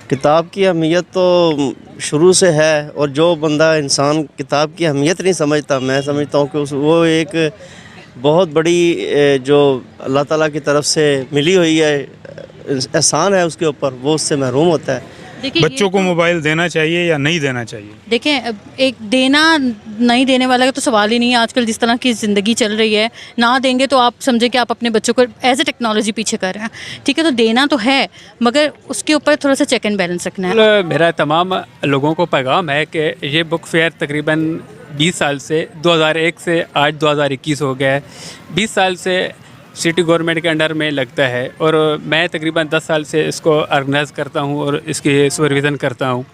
किताब की अहमियत तो शुरू से है, और जो बंदा इंसान किताब की अहमियत नहीं समझता, मैं समझता हूँ कि वो एक बहुत बड़ी जो अल्लाह ताला की तरफ से मिली हुई है एहसान है उसके ऊपर, वो उससे महरूम होता है। देखिए बच्चों को मोबाइल देना चाहिए या नहीं देना चाहिए? देखें अब एक देना नहीं देने वाला का तो सवाल ही नहीं है। आजकल जिस तरह की ज़िंदगी चल रही है, ना देंगे तो आप समझे कि आप अपने बच्चों को एज ए टेक्नोलॉजी पीछे कर रहे हैं। ठीक है, तो देना तो है, मगर उसके ऊपर थोड़ा सा चेक एंड बैलेंस रखना है। मेरा तमाम लोगों को पैगाम है कि ये बुक फेयर तकरीबन 20 साल से 2001 से आज 2021 हो गया है। 20 साल से सिटी गवर्नमेंट के अंडर में लगता है और मैं तकरीबन 10 साल से इसको ऑर्गेनाइज़ करता हूँ और इसकी सुपरविज़न करता हूँ।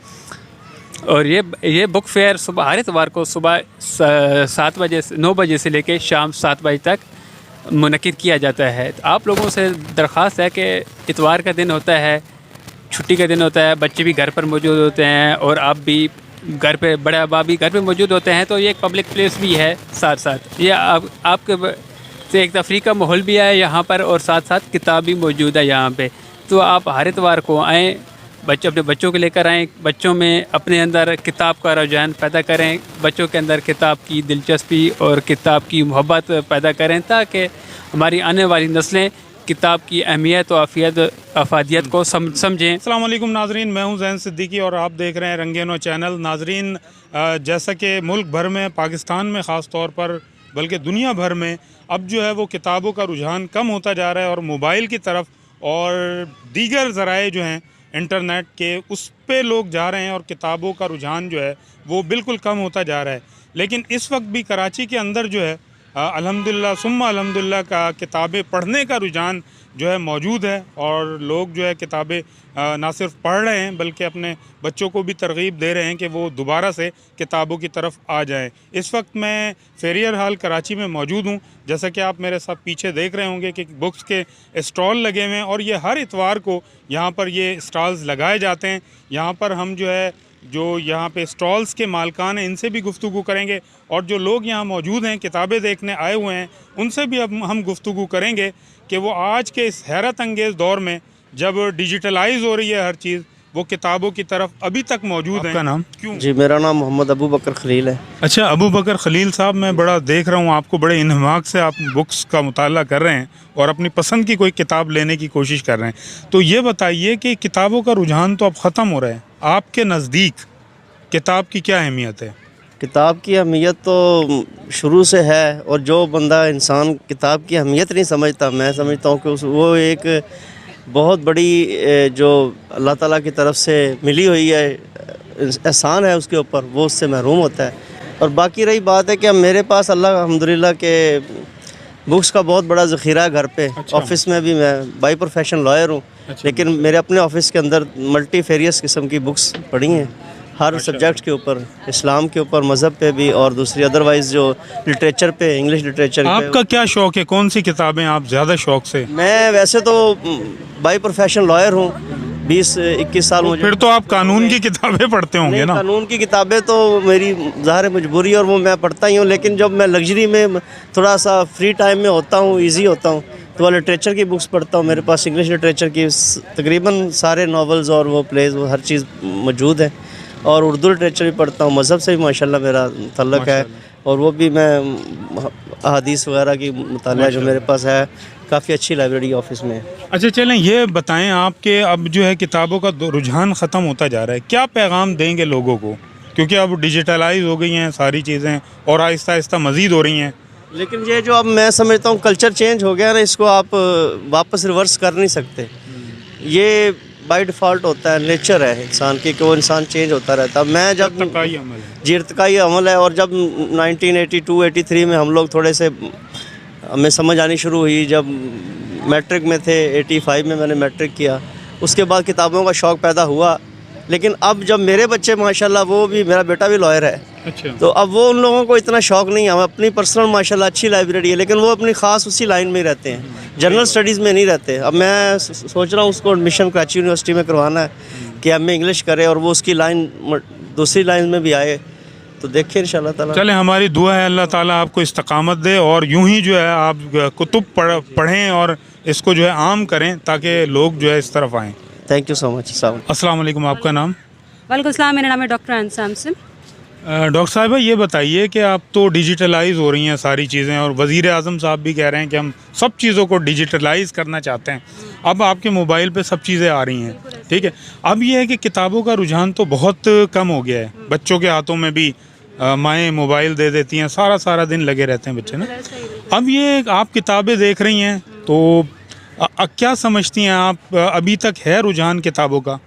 और ये बुक फेयर सुबह हर इतवार को सुबह 7 बजे से 9 बजे से लेकर शाम 7 बजे तक मुनक़िद किया जाता है। तो आप लोगों से दरख्वास्त है कि इतवार का दिन होता है, छुट्टी का दिन होता है, बच्चे भी घर पर मौजूद होते हैं और आप भी घर पे, बड़े अहबाब भी घर पे मौजूद होते हैं, तो ये एक पब्लिक प्लेस भी है। साथ साथ ये आपके से एक तफरी का माहौल भी है यहाँ पर और साथ साथ किताब भी मौजूद है यहाँ पे। तो आप हर इतवार को आएँ, अपने बच्चों को लेकर आएँ, बच्चों में अपने अंदर किताब का रुझान पैदा करें, बच्चों के अंदर किताब की दिलचस्पी और किताब की मोहब्बत पैदा करें, ताकि हमारी आने वाली नस्लें किताब की अहमियत और अफादियत को समझें। अस्सलाम वालेकुम नाजरीन, मैं हूं ज़ैन सिद्दीकी और आप देख रहे हैं रंगेनो चैनल। नाजरीन, जैसा कि मुल्क भर में, पाकिस्तान में ख़ास तौर पर, बल्कि दुनिया भर में अब जो है वो किताबों का रुझान कम होता जा रहा है और मोबाइल की तरफ और दीगर ज़राए जो हैं इंटरनेट के, उस पे लोग जा रहे हैं और किताबों का रुझान जो है वो बिल्कुल कम होता जा रहा है। लेकिन इस वक्त भी कराची के अंदर जो है अल्हम्दुलिल्लाह सुम्मा अल्हम्दुलिल्लाह का किताबें पढ़ने का रुझान जो है मौजूद है और लोग जो है किताबें ना सिर्फ पढ़ रहे हैं बल्कि अपने बच्चों को भी तरगीब दे रहे हैं कि वो दोबारा से किताबों की तरफ आ जाएं। इस वक्त मैं फेरियर हाल कराची में मौजूद हूं। जैसा कि आप मेरे साथ पीछे देख रहे होंगे कि बुक्स के स्टॉल लगे हुए हैं और ये हर इतवार को यहाँ पर ये स्टॉल्स लगाए जाते हैं। यहाँ पर हम जो यहाँ पे स्टॉल्स के मालकान हैं इनसे भी गुफ्तगू करेंगे और जो लोग यहाँ मौजूद हैं किताबें देखने आए हुए हैं उनसे भी अब हम गुफ्तगू करेंगे कि वो आज के इस हैरत अंगेज़ दौर में जब डिजिटलाइज हो रही है हर चीज़, वो किताबों की तरफ अभी तक मौजूद है। आपका नाम? क्यों? जी, मेरा नाम मोहम्मद अबू बकर खलील है। अच्छा, अबू बकर खलील साहब, मैं बड़ा देख रहा हूँ आपको, बड़े इन्हमाक से आप बुक्स का मुताला कर रहे हैं और अपनी पसंद की कोई किताब लेने की कोशिश कर रहे हैं। तो ये बताइए कि किताबों का रुझान तो अब ख़त्म हो रहा है, आपके नज़दीक किताब की क्या अहमियत है? किताब की अहमियत तो शुरू से है, और जो बंदा इंसान किताब की अहमियत नहीं समझता, मैं समझता हूँ कि वो एक बहुत बड़ी जो अल्लाह ताला की तरफ से मिली हुई है एहसान है उसके ऊपर, वो उससे महरूम होता है। और बाकी रही बात है कि मेरे पास अल्हम्दुलिल्लाह के बुक्स का बहुत बड़ा ज़ख़ीरा है घर पे। अच्छा। ऑफ़िस में भी मैं बाई प्रोफेशन लॉयर हूँ। अच्छा। लेकिन मेरे अपने ऑफ़िस के अंदर मल्टीफेरियस किस्म की बुक्स पड़ी हैं, हर सब्जेक्ट के ऊपर, इस्लाम के ऊपर, मज़हब पे भी, और दूसरी अदरवाइज़ जो लिटरेचर पे, इंग्लिश लिटरेचर पे। आपका क्या शौक़ है? कौन सी किताबें आप ज़्यादा शौक़ से? मैं वैसे तो बाई प्रोफेशन लॉयर हूँ, 20-21 साल मुझे। फिर तो आप कानून की किताबें पढ़ते होंगे नहीं, ना? कानून की किताबें तो मेरी ज़ाहिर मजबूरी और वो मैं पढ़ता ही हूँ। लेकिन जब मैं लग्जरी में थोड़ा सा फ्री टाइम में होता हूँ, इजी होता हूँ, तो वह लिटरेचर की बुक्स पढ़ता हूँ। मेरे पास इंग्लिश लिटरेचर की तकरीबन सारे नावल्स और वो प्लेज, वो हर चीज़ मौजूद है। और उर्दू लिटरेचर भी पढ़ता हूँ। मज़हब से भी माशाल्लाह मेरा तल्लुक़ है, और वो भी मैं अहादीस वगैरह की मुताला जो मेरे पास है, काफ़ी अच्छी लाइब्रेरी ऑफिस में है। अच्छा, चलें ये बताएं, आपके अब जो है किताबों का रुझान ख़त्म होता जा रहा है, क्या पैगाम देंगे लोगों को? क्योंकि अब डिजिटलाइज हो गई हैं सारी चीज़ें और आहिस्ता आहिस्ता मज़ीद हो रही हैं। लेकिन ये जो अब मैं समझता हूँ कल्चर चेंज हो गया ना, इसको आप वापस रिवर्स कर नहीं सकते। ये बाय डिफ़ॉल्ट होता है, नेचर है इंसान की कि वो इंसान चेंज होता रहता है। मैं जब इर्तिकाई अमल है। जी, इर्तिकाई अमल है। और जब 1982-83 में हम लोग थोड़े से, हमें समझ आनी शुरू हुई, जब मैट्रिक में थे, 85 में मैंने मैट्रिक किया, उसके बाद किताबों का शौक़ पैदा हुआ। लेकिन अब जब मेरे बच्चे माशाल्लाह, वो भी, मेरा बेटा भी लॉयर है, अच्छा, तो अब वो उन लोगों को इतना शौक़ नहीं है। हम अपनी पर्सनल माशाल्लाह अच्छी लाइब्रेरी है, लेकिन वो अपनी ख़ास उसी लाइन में ही रहते हैं, जनरल स्टडीज़ में नहीं रहते। अब मैं सोच रहा हूँ उसको एडमिशन कराची यूनिवर्सिटी में करवाना है कि एम ए इंग्लिश करे और वो उसकी लाइन दूसरी लाइन में भी आए, तो देखिए इंशाल्लाह ताला। चले, हमारी दुआ है अल्लाह ताला आपको इस्तकामत दे और यूं ही जो है आप कुतुब पढ़ें और इसको जो है आम करें ताकि लोग जो है इस तरफ आएँ। Thank you so much. अस्सलाम वालेकुम, आपका नाम? वालेकुम सलाम, मेरा नाम है डॉक्टर अंसाम सिंह। डॉक्टर साहिबा, ये बताइए कि आप तो डिजिटलाइज हो रही हैं सारी चीज़ें, और वज़ीर आज़म साहब भी कह रहे हैं कि हम सब चीज़ों को डिजिटलाइज करना चाहते हैं। अब आपके मोबाइल पे सब चीज़ें आ रही हैं, ठीक है। अब ये है कि किताबों का रुझान तो बहुत कम हो गया है, बच्चों के हाथों में भी माएँ मोबाइल दे देती हैं, सारा सारा दिन लगे रहते हैं बच्चे ना। अब ये आप किताबें देख रही हैं तो क्या समझती हैं आप, अभी तक है रुझान किताबों का?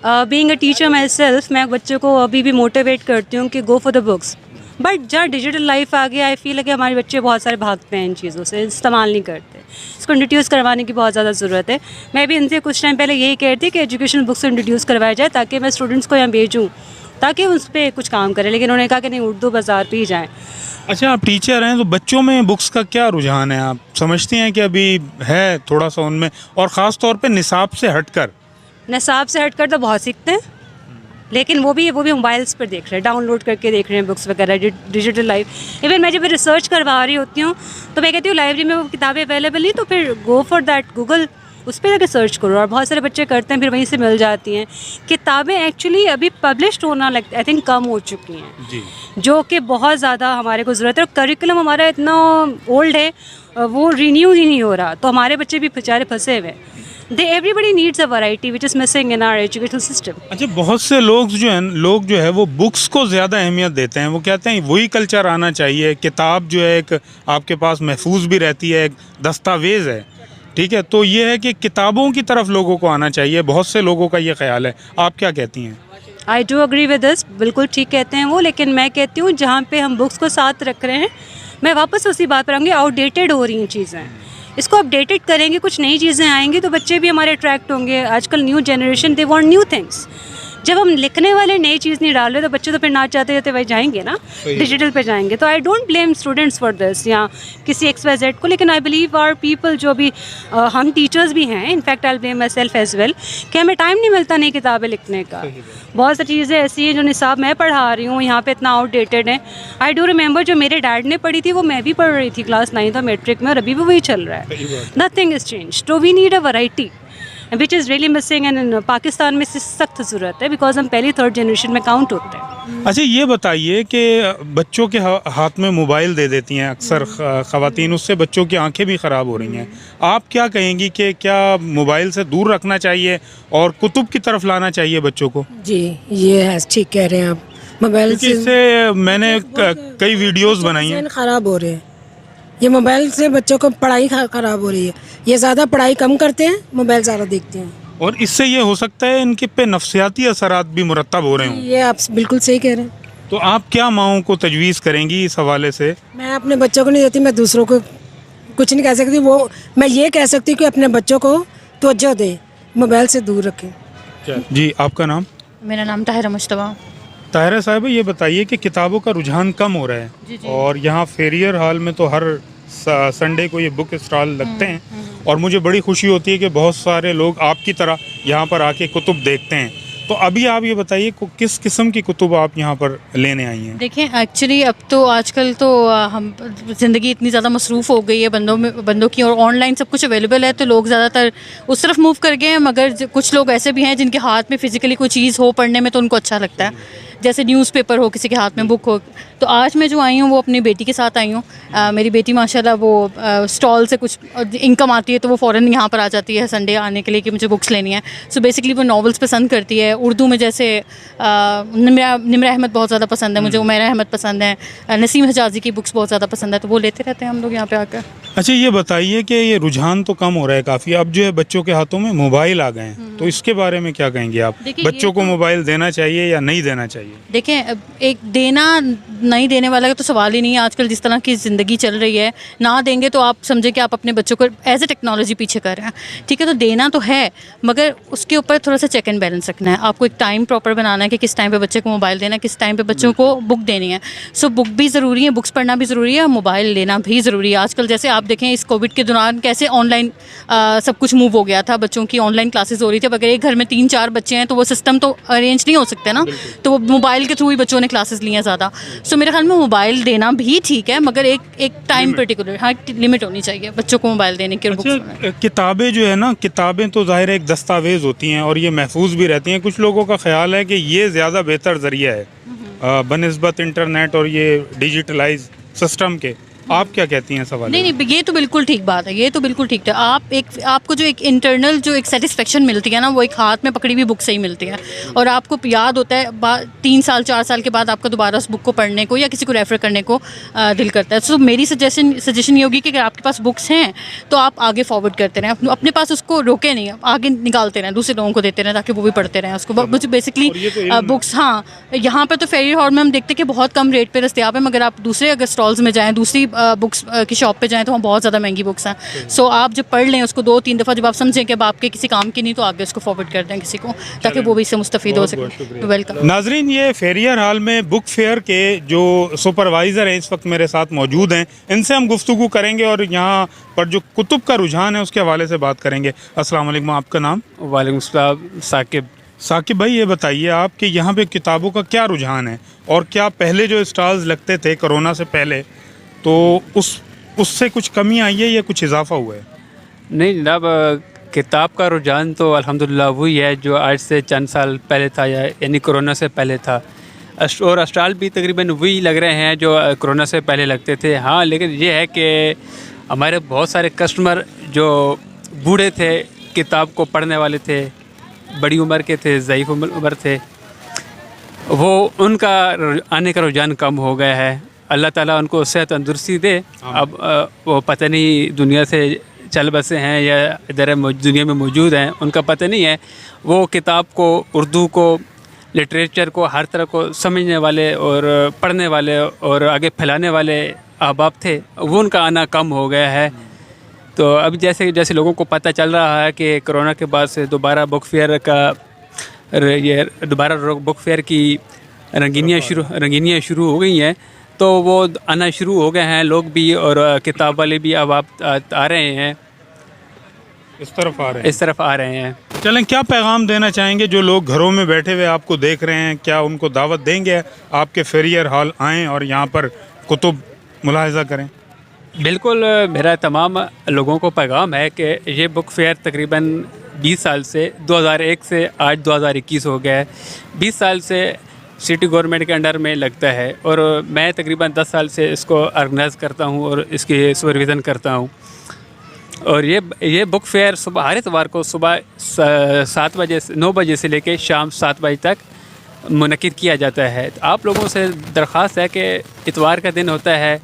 Being a teacher my self, मैं बच्चों को अभी भी मोटिवेट करती हूँ कि go for the books. But जहाँ डिजिटल लाइफ आ गया, आई फील है कि हमारे बच्चे बहुत सारे भागते हैं इन चीज़ों से, इस्तेमाल नहीं करते। इसको इंट्रोड्यूस करवाने की बहुत ज़्यादा ज़रूरत है। मैं भी इनसे कुछ टाइम पहले यही कह रही थी कि एजुकेशन बुक्स इंट्रोड्यूस करवाया जाए ताकि मैं स्टूडेंट्स को यहाँ भेजूँ, ताकि उस पर कुछ काम करें। लेकिन उन्होंने कहा कि नहीं, उर्दू बाज़ार पर ही जाएँ। अच्छा, आप टीचर हैं तो बच्चों में बुक्स का क्या रुझान है? आप समझती हैं कि अभी है थोड़ा सा उनमें, और ख़ास तौर पे निसाब से हटकर? निसाब से हटकर तो बहुत सीखते हैं, लेकिन वो भी मोबाइल्स पर देख रहे हैं, डाउनलोड करके देख रहे हैं बुक्स वगैरह, डिजिटल लाइफ। इवन मैं जब रिसर्च करवा रही होती हूँ तो मैं कहती हूँ लाइब्रेरी में वो किताबें अवेलेबल नहीं, तो फिर गो फॉर दैट गूगल, उस पर जाकर सर्च करो। और बहुत सारे बच्चे करते हैं, फिर वहीं से मिल जाती हैं किताबें। एक्चुअली अभी पब्लिश्ड होना आई थिंक कम हो चुकी हैं जी, जो कि बहुत ज़्यादा हमारे को ज़रूरत है। और करिकुलम हमारा इतना ओल्ड है, वो रीन्यू ही नहीं हो रहा, तो हमारे बच्चे भी बेचारे फंसे हुए हैं। Everybody needs a variety which is missing in our educational system. अच्छा, बहुत से लोग जो है वो बुक्स को ज़्यादा अहमियत देते हैं। वो कहते हैं वही कल्चर आना चाहिए, किताब जो है एक आपके पास महफूज भी रहती है, एक दस्तावेज़ है, ठीक है। तो ये है कि किताबों की तरफ लोगों को आना चाहिए, बहुत से लोगों का ये ख्याल है। आप क्या कहती हैं? I do agree with this, बिल्कुल ठीक कहते हैं वो। लेकिन मैं कहती हूँ जहाँ पे हम बुक्स को साथ रख रहे हैं, मैं वापस उसी बात पर आऊँगी, आउटडेटेड हो रही हैं चीज़ें। इसको अपडेटेड करेंगे, कुछ नई चीज़ें आएंगी तो बच्चे भी हमारे अट्रैक्ट होंगे। आजकल new generation, they want new things. जब हम लिखने वाले नई चीज़ नहीं डाल रहे तो बच्चे तो फिर ना चाहते जाते वही जाएंगे ना, डिजिटल पे जाएंगे। तो I don't blame students for this या किसी XYZ को, लेकिन आई बिलीव आवर पीपल, जो भी हम टीचर्स भी हैं, in fact I blame myself as well, कि हमें टाइम नहीं मिलता नई किताबें लिखने का। बहुत सारी चीज़ें ऐसी हैं जो निसाब मैं पढ़ा रही हूँ यहाँ पे इतना आउटडेटेड है। आई डू रिमेंबर जो मेरे डैड ने पढ़ी थी वो मैं भी पढ़ रही थी क्लास 9th और मैट्रिक में, और अभी भी वही चल रहा है। Nothing is change. तो we need a variety which is really missing, and Pakistan में सख्त ज़रूरत है, बिकॉज हम पहली 3rd जनरेशन में काउंट होते हैं। अच्छा, ये बताइए कि बच्चों के हाथ में मोबाइल दे देती हैं अक्सर ख़वातीन, उससे बच्चों की आंखें भी ख़राब हो रही हैं। आप क्या कहेंगी कि क्या मोबाइल से दूर रखना चाहिए और कुतुब की तरफ लाना चाहिए बच्चों को? जी, ये है, ठीक कह रहे हैं आप। मोबाइल क्योंकि इससे मैंने कई वीडियोस बनाई हैं। ख़राब हो रहे हैं, ये मोबाइल से बच्चों को पढ़ाई ख़राब हो रही है। ये ज़्यादा पढ़ाई कम करते हैं, मोबाइल ज़्यादा देखते हैं, और इससे ये हो सकता है इनके पे नफ्सियाती असरात भी मुरतब हो रहे हों। ये आप बिल्कुल सही कह रहे हैं। तो आप क्या माओं को तजवीज़ करेंगी इस हवाले से? मैं अपने बच्चों को नहीं देती, मैं दूसरों को कुछ नहीं कह सकती। वो मैं ये कह सकती हूँ कि अपने बच्चों को तवज्जो दे, मोबाइल से दूर रखें। जी, आपका नाम? मेरा नाम ताहिरा मुश्तबा। ताहिरा साहिबा, ये बताइए कि किताबों का रुझान कम हो रहा है, और यहाँ फेरियर हॉल में तो हर संडे को ये बुक स्टॉल लगते हैं, और मुझे बड़ी खुशी होती है कि बहुत सारे लोग आपकी तरह यहाँ पर आके कुतुब देखते हैं। तो अभी आप ये बताइए किस किस्म की कुतुब आप यहाँ पर लेने आई हैं? देखिए, एक्चुअली अब तो आजकल तो हम ज़िंदगी इतनी ज़्यादा मसरूफ़ हो गई है बंदों की, और ऑनलाइन सब कुछ अवेलेबल है, तो लोग ज़्यादातर उस तरफ मूव कर गए हैं। मगर कुछ लोग ऐसे भी हैं जिनके हाथ में फ़िज़िकली कोई चीज़ हो पढ़ने में तो उनको अच्छा लगता है, जैसे न्यूज़पेपर हो, किसी के हाथ में बुक हो। तो आज मैं जो आई हूँ वो अपनी बेटी के साथ आई हूँ। मेरी बेटी माशाल्लाह वो स्टॉल से कुछ इनकम आती है तो वो फ़ौरन यहाँ पर आ जाती है संडे आने के लिए कि मुझे बुक्स लेनी है। सो बेसिकली वो नॉवेल्स पसंद करती है। उर्दू में जैसे निम्रा अहमद बहुत ज़्यादा पसंद है मुझे, उमैरा अहमद पसंद है, नसीम हिजाज़ी की बुक्स बहुत ज़्यादा पसंद है, तो वो लेते रहते हैं हम लोग यहाँ पे आकर। अच्छा, ये बताइए कि ये रुझान तो कम हो रहा है काफ़ी, अब जो है बच्चों के हाथों में मोबाइल आ गए हैं, तो इसके बारे में क्या कहेंगे आप? बच्चों को मोबाइल देना चाहिए या नहीं देना चाहिए? देखें, एक देना नहीं देने वाला का तो सवाल ही नहीं है। आजकल जिस तरह की ज़िंदगी चल रही है, ना देंगे तो आप समझे कि आप अपने बच्चों को एज ए टेक्नोलॉजी पीछे कर रहे हैं। ठीक है, तो देना तो है, मगर उसके ऊपर थोड़ा सा चेक एंड बैलेंस रखना है। आपको एक टाइम प्रॉपर बनाना है कि किस टाइम पे बच्चे को मोबाइल देना है, किस टाइम पे बच्चों को बुक देनी है। सो बुक भी ज़रूरी है, बुक्स पढ़ना भी ज़रूरी है, मोबाइल लेना भी ज़रूरी है। आजकल जैसे आप देखें इस कोविड के दौरान कैसे ऑनलाइन सब कुछ मूव हो गया था, बच्चों की ऑनलाइन क्लासेस हो रही थी। अगर एक घर में 3-4 बच्चे हैं तो वो सिस्टम तो अरेंज नहीं हो सकते ना, तो वो मोबाइल के थ्रू ही बच्चों ने क्लासेस ली हैं ज़्यादा। सो मेरे ख्याल में मोबाइल देना भी ठीक है, मगर एक टाइम पर्टिकुलर, हाँ, लिमिट होनी चाहिए बच्चों को मोबाइल देने की। और अच्छा, किताबें जो है ना, किताबें तो ज़ाहिर है एक दस्तावेज़ होती हैं और ये महफूज भी रहती हैं। कुछ लोगों का ख्याल है कि ये ज़्यादा बेहतर ज़रिया है बनिस्बत इंटरनेट और ये डिजिटलाइज सिस्टम के। आप क्या कहती हैं सवाल? नहीं, ये तो बिल्कुल ठीक बात है, ये तो बिल्कुल ठीक है। आपको जो एक इंटरनल जो एक सेटिस्फेक्शन मिलती है ना, वो एक हाथ में पकड़ी हुई बुक से ही मिलती है। और आपको याद होता है 3 साल 4 साल के बाद आपका दोबारा उस बुक को पढ़ने को या किसी को रेफ़र करने को दिल करता है। सो मेरी सजेशन ये होगी कि अगर आपके पास बुक्स हैं तो आप आगे फॉरवर्ड करते रहें, अपने पास उसको रोके नहीं, आगे निकालते रहें, दूसरे लोगों को देते रहें ताकि वो भी पढ़ते रहें उसको। मुझे बेसिकली बुक्स, हाँ, यहाँ पर तो फेरी हॉल में हम देखते हैं कि बहुत कम रेट पर दस्तियाब है, मगर आप दूसरे अगर स्टॉल्स में जाएँ, दूसरी बुक्स की शॉप पे जाएं तो वहाँ बहुत ज़्यादा महंगी बुक्स हैं। सो आप जब पढ़ लें उसको 2-3 दफ़ा, जब आप समझें कि अब आपके किसी काम की नहीं, तो आगे उसको फॉरवर्ड कर दें किसी को, ताकि वो भी इससे मुस्तफ़ीद हो सके। वेलकम। नाजरीन, ये फेरियर हॉल में बुक फेयर के जो सुपरवाइज़र हैं इस वक्त मेरे साथ मौजूद हैं, इनसे हम गुफ्तगू करेंगे और यहाँ पर जो कुतुब का रुझान है उसके हवाले से बात करेंगे। अस्सलाम वालेकुम, आपका नाम? वालेकुम सलाम, साकिब। साकिब भाई, ये बताइए आप कि यहाँ पे किताबों का क्या रुझान है और क्या पहले जो स्टॉल्स लगते थे कोरोना से पहले, तो उससे कुछ कमी आई है या कुछ इजाफा हुआ है? नहीं जनाब, किताब का रुझान तो अल्हम्दुलिल्लाह वही है जो आज से चंद साल पहले था, यानी कोरोना से पहले था। और स्टॉल भी तकरीबन वही लग रहे हैं जो कोरोना से पहले लगते थे। हाँ, लेकिन ये है कि हमारे बहुत सारे कस्टमर जो बूढ़े थे, किताब को पढ़ने वाले थे, बड़ी उम्र के थे, ज़ईफ़ उम्र थे, वो उनका आने का रुझान कम हो गया है। अल्लाह ताला उनको सेहत तंदुरुस्ती दे। अब वो पता नहीं दुनिया से चल बसे हैं या इधर दुनिया में मौजूद हैं, उनका पता नहीं है। वो किताब को, उर्दू को, लिटरेचर को, हर तरह को समझने वाले और पढ़ने वाले और आगे फैलाने वाले अहबाब थे, वो उनका आना कम हो गया है। तो अब जैसे जैसे लोगों को पता चल रहा है कि कोरोना के बाद से दोबारा बुक फेयर की रंगीनियाँ शुरू हो गई हैं, तो वो आना शुरू हो गए हैं लोग भी, और किताब वाले भी अब आप आ रहे हैं, इस तरफ आ रहे हैं। चलें, क्या पैगाम देना चाहेंगे जो लोग घरों में बैठे हुए आपको देख रहे हैं? क्या उनको दावत देंगे आपके फेरियर हॉल आएँ और यहाँ पर कुतुब मुलाहिज़ा करें? बिल्कुल, मेरा तमाम लोगों को पैगाम है कि ये बुक फेयर तकरीबन 20 साल से 2001 से आज 2021 हो गया है। 20 साल से सिटी गवर्नमेंट के अंडर में लगता है और मैं तकरीबन 10 साल से इसको ऑर्गेनाइज़ करता हूँ और इसकी सुपरविज़न करता हूँ। और ये बुक फेयर सुबह हर इतवार को सुबह 9 बजे से लेकर शाम 7 बजे तक मुनक़िद किया जाता है। तो आप लोगों से दरख्वास्त है कि इतवार का दिन होता है,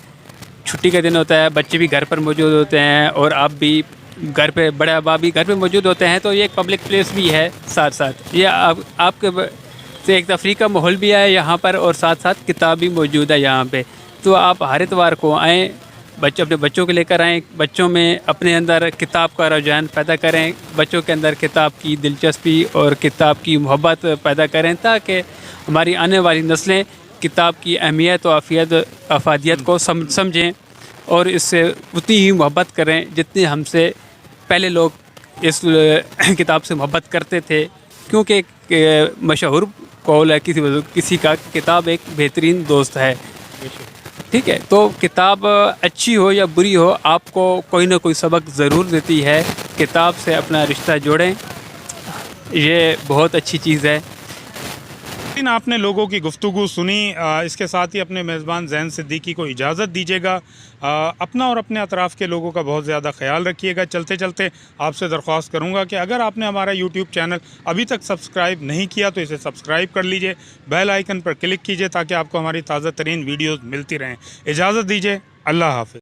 छुट्टी का दिन होता है, बच्चे भी घर पर मौजूद होते हैं और आप भी घर पे, बड़े अहबाब भी घर पे मौजूद होते हैं, तो ये एक पब्लिक प्लेस भी है। साथ साथ ये आपके से एक तफरी का माहौल भी है यहाँ पर और साथ साथ किताब भी मौजूद है यहाँ पे। तो आप हर इतवार को आएँ, अपने बच्चों को लेकर आएँ, बच्चों में अपने अंदर किताब का रुझान पैदा करें, बच्चों के अंदर किताब की दिलचस्पी और किताब की मोहब्बत पैदा करें, ताकि हमारी आने वाली नस्लें किताब की अहमियत और अफादियत को समझें और इससे उतनी ही मोहब्बत करें जितनी हमसे पहले लोग इस किताब से मोहब्बत करते थे। क्योंकि मशहूर कौल है किसी का, किताब एक बेहतरीन दोस्त है। ठीक है, तो किताब अच्छी हो या बुरी हो, आपको कोई ना कोई सबक ज़रूर देती है। किताब से अपना रिश्ता जोड़ें, ये बहुत अच्छी चीज़ है। आपने लोगों की गुफ्तगू सुनी, इसके साथ ही अपने मेज़बान ज़ैन सिद्दीकी को इजाज़त दीजिएगा। अपना और अपने अतराफ़ के लोगों का बहुत ज़्यादा ख्याल रखिएगा। चलते चलते आपसे दरख्वास्त करूँगा कि अगर आपने हमारा यूट्यूब चैनल अभी तक सब्सक्राइब नहीं किया तो इसे सब्सक्राइब कर लीजिए, बेल आइकन पर क्लिक कीजिए ताकि आपको हमारी ताज़ा तरीन वीडियोज़ मिलती रहें। इजाज़त दीजिए, अल्लाह हाफ़िज़।